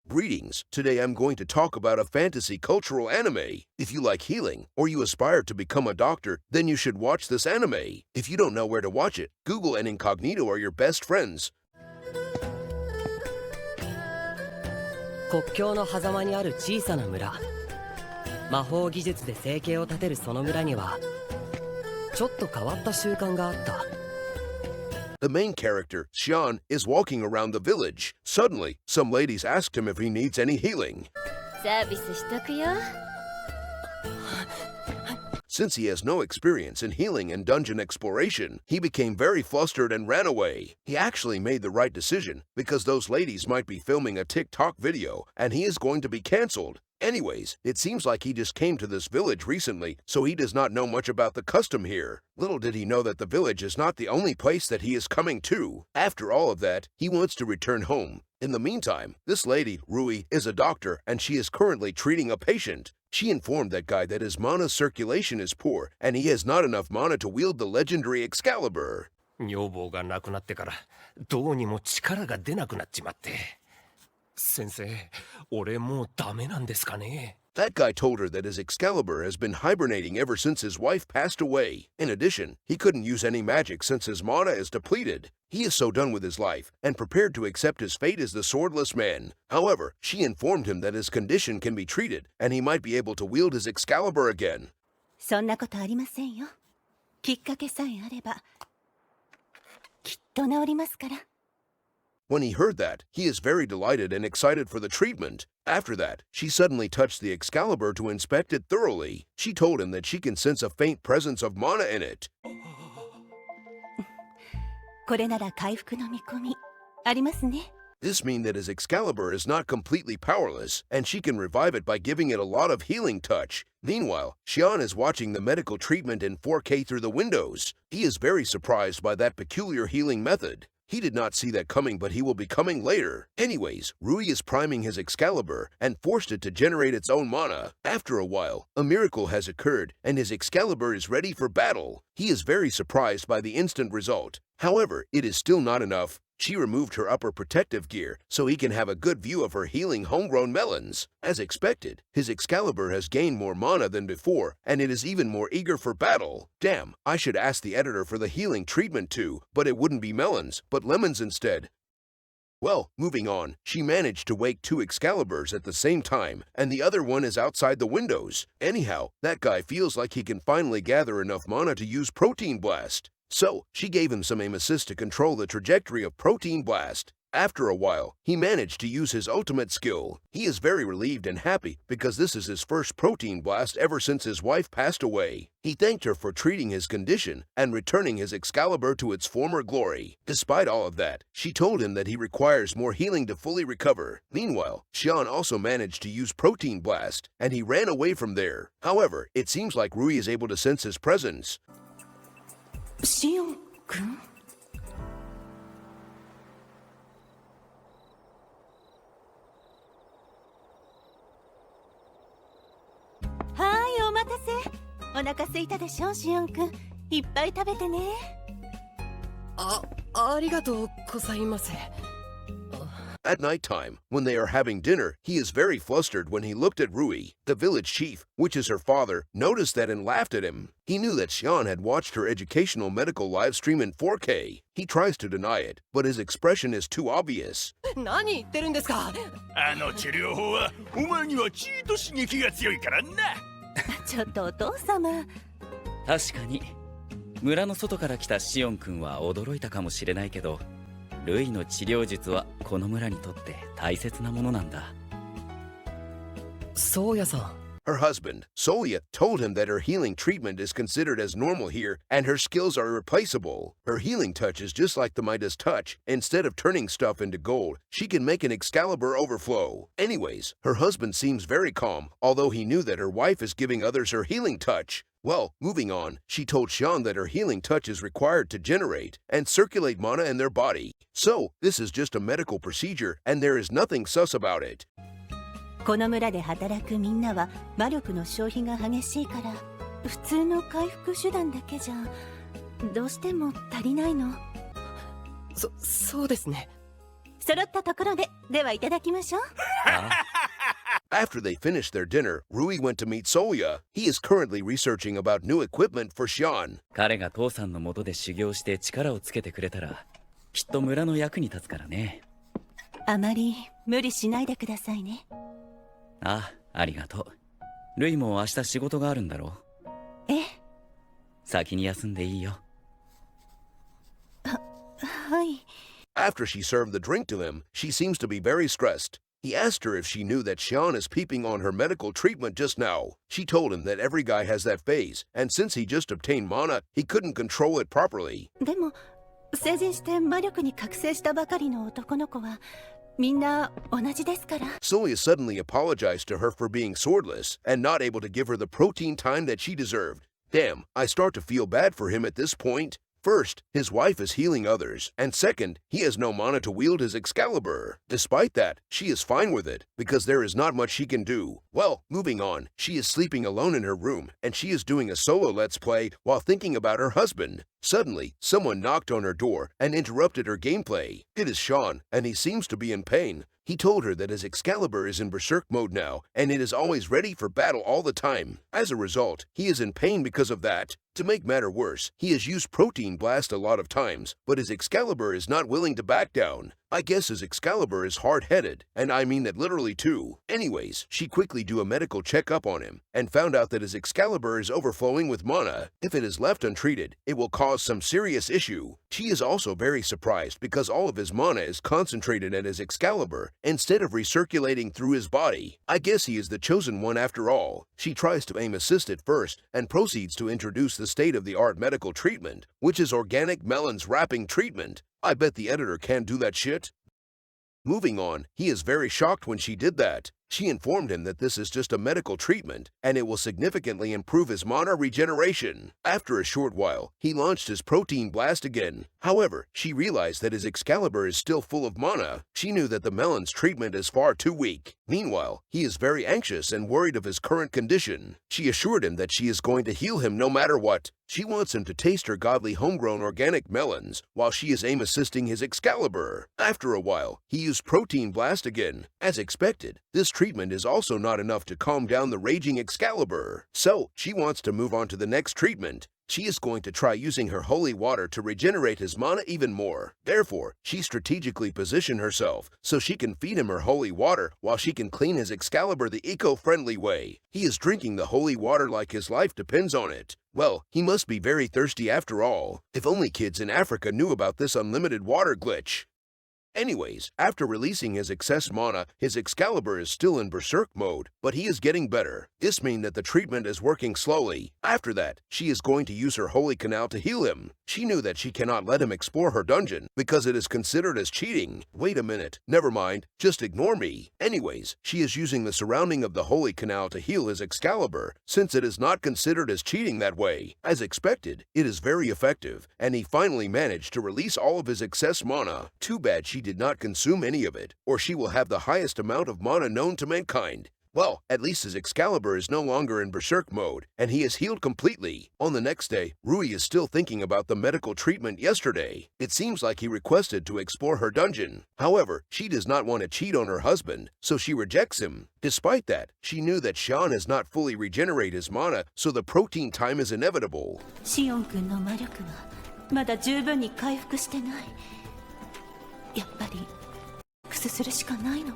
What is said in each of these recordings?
Greetings, today I'm going to talk about a fantasy cultural anime. If you like healing, or you aspire to become a doctor, then you should watch this anime. If you don't know where to watch it, Google and Incognito are your best friends. 国境の狭間にある小さな村。魔法技術で生計を立てるその村には、ちょっと変わった習慣があった。The main character, Xian, is walking around the village. Suddenly, some ladies asked him if he needs any healing. サービスしとくよ。Since he has no experience in healing and dungeon exploration, he became very flustered and ran away. He actually made the right decision, because those ladies might be filming a TikTok video, and he is going to be cancelled. Anyways, it seems like he just came to this village recently, so he does not know much about the custom here. Little did he know that the village is not the only place that he is coming to. After all of that, he wants to return home. In the meantime, this lady, Rui, is a doctor, and she is currently treating a patient. She informed that guy that his mana circulation is poor, and he has not enough mana to wield the legendary Excalibur. 女房が亡くなってからどうにも力が出なくなっちまって。先生、俺もうダメなんですかね? That guy told her that his Excalibur has been hibernating ever since his wife passed away. In addition, he couldn't use any magic since his mana is depleted. He is so done with his life and prepared to accept his fate as the swordless man. However, she informed him that his condition can be treated and he might be able to wield his Excalibur again. そんなことありませんよ。きっかけさえあれば、きっと治りますから。When he heard that, he is very delighted and excited for the treatment. After that, she suddenly touched the Excalibur to inspect it thoroughly. She told him that she can sense a faint presence of mana in it. これなら回復の見込みありますね。This means that his Excalibur is not completely powerless, and she can revive it by giving it a lot of healing touch. Meanwhile, Xian is watching the medical treatment in 4K through the windows. He is very surprised by that peculiar healing method. He did not see that coming, but he will be coming later. Anyways, Rui is priming his Excalibur and forced it to generate its own mana. After a while, a miracle has occurred and his Excalibur is ready for battle. He is very surprised by the instant result. However, it is still not enough. She removed her upper protective gear so he can have a good view of her healing homegrown melons. As expected, his Excalibur has gained more mana than before, and it is even more eager for battle. Damn, I should ask the editor for the healing treatment too, but it wouldn't be melons, but lemons instead. Well, moving on, she managed to wake two Excaliburs at the same time, and the other one is outside the windows. Anyhow, that guy feels like he can finally gather enough mana to use Protein Blast. So, she gave him some aim assist to control the trajectory of Protein Blast. After a while, he managed to use his ultimate skill. He is very relieved and happy because this is his first Protein Blast ever since his wife passed away. He thanked her for treating his condition and returning his Excalibur to its former glory. Despite all of that, she told him that he requires more healing to fully recover. Meanwhile, Xian also managed to use Protein Blast, and he ran away from there. However, it seems like Rui is able to sense his presence. シオン君？はい、お待たせ。お腹空いたでしょ、シオン君。いっぱい食べてね。ありがとうございます。At nighttime, when they are having dinner, he is very flustered when he looked at Rui. The village chief, which is her father, noticed that and laughed at him. He knew that Xian had watched her educational medical live stream in 4K. He tries to deny it, but his expression is too obvious. 何言ってるんですか？あの治療法はお前にはチート刺激が強いからな。ちょっとお父様。確かに村の外から来たシオン君は驚いたかもしれないけど、ルイの治療術はこの村にとって大切なものなんだ。ソーヤさん。Her husband, Solia, told him that her healing treatment is considered as normal here and her skills are irreplaceable. Her healing touch is just like the Midas touch. Instead of turning stuff into gold, she can make an Excalibur overflow. Anyways, her husband seems very calm, although he knew that her wife is giving others her healing touch. Well, moving on, she told Xian that her healing touch is required to generate and circulate mana in their body. So, this is just a medical procedure and there is nothing sus about it. この村で働くみんなは魔力の消費が激しいから普通の回復手段だけじゃどうしても足りないの。そうですね。揃ったところで、ではいただきましょう。After they finished their dinner, Rui went to meet Soya. He is currently researching about new equipment for Xian. 彼が父さんの下で修行して力をつけてくれたら、きっと村の役に立つからね。あまり無理しないでくださいね。あ、ありがとう。ルイも明日仕事があるんだろう。ええ。先に休んでいいよ。はい。After she served the drink to him, she seems to be very stressed. He asked her if she knew that Xian is peeping on her medical treatment just now. She told him that every guy has that phase, and since he just obtained mana, he couldn't control it properly. でも、成人して魔力に覚醒したばかりの男の子は、みんな同じですから。Soya suddenly apologized to her for being swordless and not able to give her the protein time that she deserved. Damn, I start to feel bad for him at this point. First, his wife is healing others, and second, he has no mana to wield his Excalibur. Despite that, she is fine with it, because there is not much she can do. Well, moving on, she is sleeping alone in her room, and she is doing a solo Let's Play while thinking about her husband. Suddenly, someone knocked on her door and interrupted her gameplay. It is Sean, and he seems to be in pain. He told her that his Excalibur is in Berserk mode now, and it is always ready for battle all the time. As a result, he is in pain because of that. To make matter worse, he has used Protein Blast a lot of times, but his Excalibur is not willing to back down. I guess his Excalibur is hard-headed, and I mean that literally too. Anyways, she quickly do a medical checkup on him, and found out that his Excalibur is overflowing with mana. If it is left untreated, it will cause some serious issue. She is also very surprised because all of his mana is concentrated at his Excalibur, instead of recirculating through his body. I guess he is the chosen one after all. She tries to aim assist at first, and proceeds to introduce the state-of-the-art medical treatment, which is organic melons wrapping treatment. I bet the editor can't do that shit. Moving on, he is very shocked when she did that. She informed him that this is just a medical treatment, and it will significantly improve his mana regeneration. After a short while, he launched his Protein Blast again. However, she realized that his Excalibur is still full of mana. She knew that the melon's treatment is far too weak. Meanwhile, he is very anxious and worried of his current condition. She assured him that she is going to heal him no matter what. She wants him to taste her godly homegrown organic melons, while she is aim-assisting his Excalibur. After a while, he used Protein Blast again. As expected, this treatment is also not enough to calm down the raging Excalibur. So, she wants to move on to the next treatment. She is going to try using her holy water to regenerate his mana even more. Therefore, she strategically positioned herself so she can feed him her holy water while she can clean his Excalibur the eco-friendly way. He is drinking the holy water like his life depends on it. Well, he must be very thirsty after all. If only kids in Africa knew about this unlimited water glitch. Anyways, after releasing his excess mana, his Excalibur is still in Berserk mode, but he is getting better. This means that the treatment is working slowly. After that, she is going to use her Holy Canal to heal him. She knew that she cannot let him explore her dungeon, because it is considered as cheating. Wait a minute, never mind, just ignore me. Anyways, she is using the surrounding of the Holy Canal to heal his Excalibur, since it is not considered as cheating that way. As expected, it is very effective, and he finally managed to release all of his excess mana. Too bad she did not consume any of it, or she will have the highest amount of mana known to mankind. Well, at least his Excalibur is no longer in Berserk mode, and he is healed completely. On the next day, Rui is still thinking about the medical treatment yesterday. It seems like he requested to explore her dungeon. However, she does not want to cheat on her husband, so she rejects him. Despite that, she knew that Sean has not fully regenerated his mana, so the protein time is inevitable. シオン君の魔力はまだ十分に回復してない。やっぱりクスするしかないの。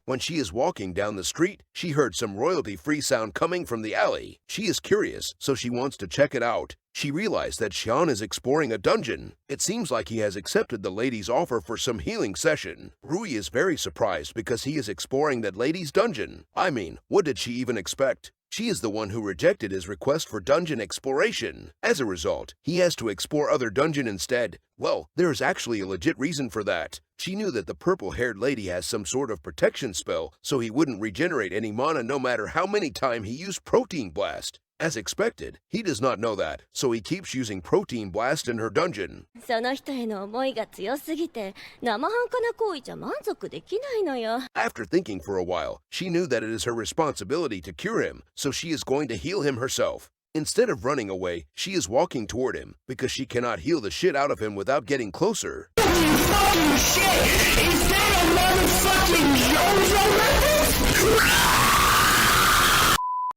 When she is walking down the street, she heard some royalty-free sound coming from the alley. She is curious, so she wants to check it out. She realized that Xian is exploring a dungeon. It seems like he has accepted the lady's offer for some healing session. Rui is very surprised because he is exploring that lady's dungeon. I mean, what did she even expect? She is the one who rejected his request for dungeon exploration. As a result, he has to explore other dungeon instead. Well, there is actually a legit reason for that. She knew that the purple-haired lady has some sort of protection spell, so he wouldn't regenerate any mana no matter how many times he used Protein Blast. As expected, he does not know that, so he keeps using Protein Blast in her dungeon. その人への思いが強すぎて生半可な行為じゃ満足できないのよ。 After thinking for a while, she knew that it is her responsibility to cure him, so she is going to heal him herself. Instead of running away, she is walking toward him because she cannot heal the shit out of him without getting closer.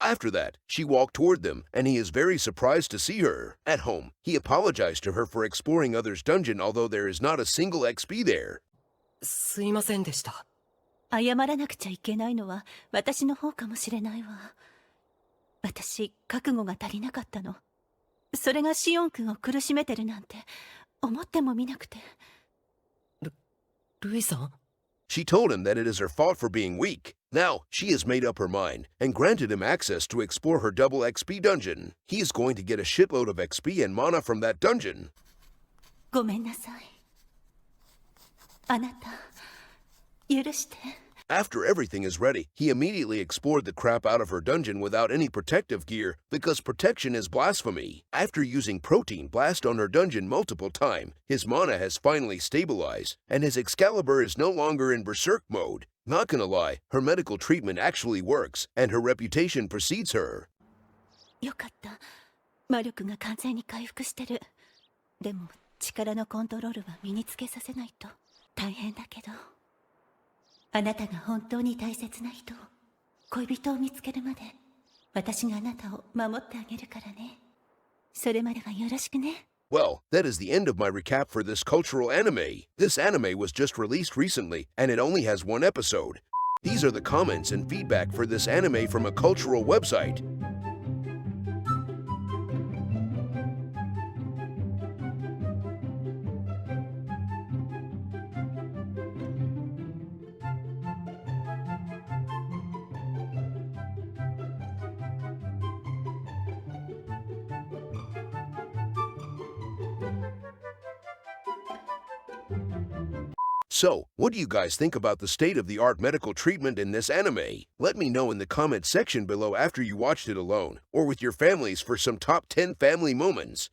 After that, she walked toward them, and he is very surprised to see her. At home, he apologized to her for exploring others' dungeon, although there is not a single XP there. すいませんでした。謝らなくちゃいけないのは私の方かもしれないわ。私、覚悟が足りなかったの。それがシオン君を苦しめてるなんて思ってもみなくて。ルイさん She told him that it is her fault for being weak. Now, she has made up her mind and granted him access to explore her double XP dungeon. He is going to get a shitload of XP and mana from that dungeon. ごめんなさい。あなた、許して。After everything is ready, he immediately explored the crap out of her dungeon without any protective gear because protection is blasphemy. After using Protein Blast on her dungeon multiple times, his mana has finally stabilized, and his Excalibur is no longer in Berserk mode. Not gonna lie, her medical treatment actually works, and her reputation precedes her. よかった。魔力が完全に回復してる。でも、力のコントロールは身につけさせないと大変だけど。あなたが本当に大切な人を、恋人を見つけるまで、私があなたを守ってあげるからね。それまではよろしくね。Well, that is the end of my recap for this cultural anime. This anime was just released recently, and it only has one episode. These are the comments and feedback for this anime from a cultural website. So, what do you guys think about the state-of-the-art medical treatment in this anime? Let me know in the comment section below after you watched it alone, or with your families for some top 10 family moments.